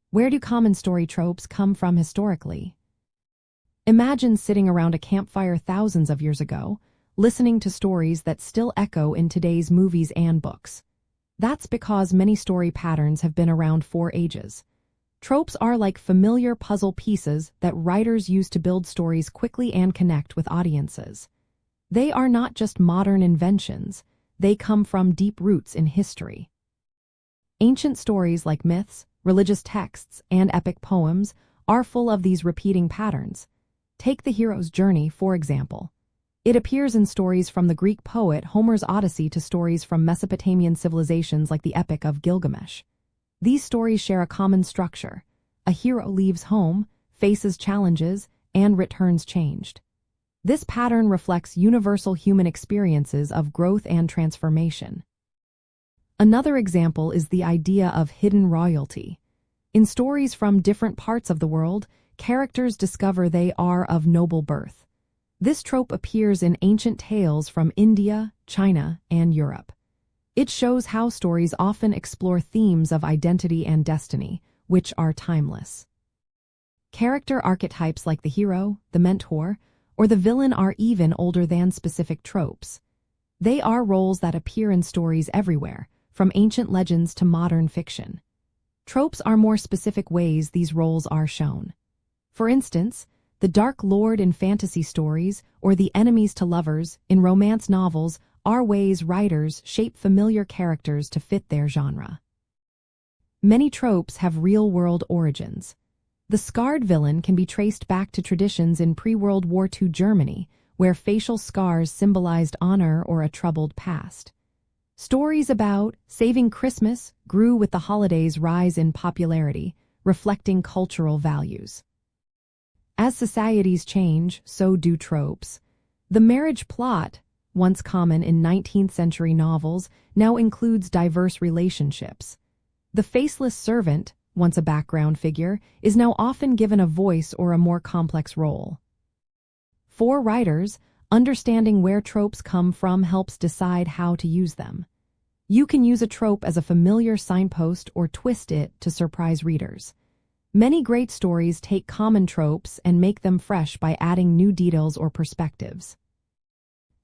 Where do common story tropes come from historically? Imagine sitting around a campfire thousands of years ago, listening to stories that still echo in today's movies and books. That's because many story patterns have been around for ages. Tropes are like familiar puzzle pieces that writers use to build stories quickly and connect with audiences. They are not just modern inventions, they come from deep roots in history. Ancient stories like myths, religious texts, and epic poems are full of these repeating patterns. Take the hero's journey, for example. It appears in stories from the Greek poet Homer's Odyssey to stories from Mesopotamian civilizations like the Epic of Gilgamesh. These stories share a common structure. A hero leaves home, faces challenges, and returns changed. This pattern reflects universal human experiences of growth and transformation. Another example is the idea of hidden royalty. In stories from different parts of the world, characters discover they are of noble birth. This trope appears in ancient tales from India, China, and Europe. It shows how stories often explore themes of identity and destiny, which are timeless. Character archetypes like the hero, the mentor, or the villain are even older than specific tropes. They are roles that appear in stories everywhere, from ancient legends to modern fiction. Tropes are more specific ways these roles are shown. For instance, the Dark Lord in fantasy stories or the enemies to lovers in romance novels are ways writers shape familiar characters to fit their genre. Many tropes have real-world origins. The scarred villain can be traced back to traditions in pre-World War II Germany, where facial scars symbolized honor or a troubled past. Stories about saving Christmas grew with the holiday's rise in popularity, reflecting cultural values. As societies change, so do tropes. The marriage plot, once common in 19th-century novels, now includes diverse relationships. The faceless servant, once a background figure, is now often given a voice or a more complex role. For writers, understanding where tropes come from helps decide how to use them. You can use a trope as a familiar signpost or twist it to surprise readers. Many great stories take common tropes and make them fresh by adding new details or perspectives.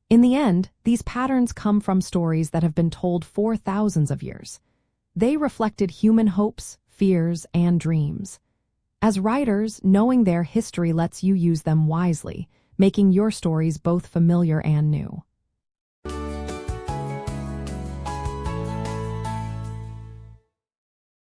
In the end, these patterns come from stories that have been told for thousands of years. They reflected human hopes, fears, and dreams. As writers, knowing their history lets you use them wisely, making your stories both familiar and new.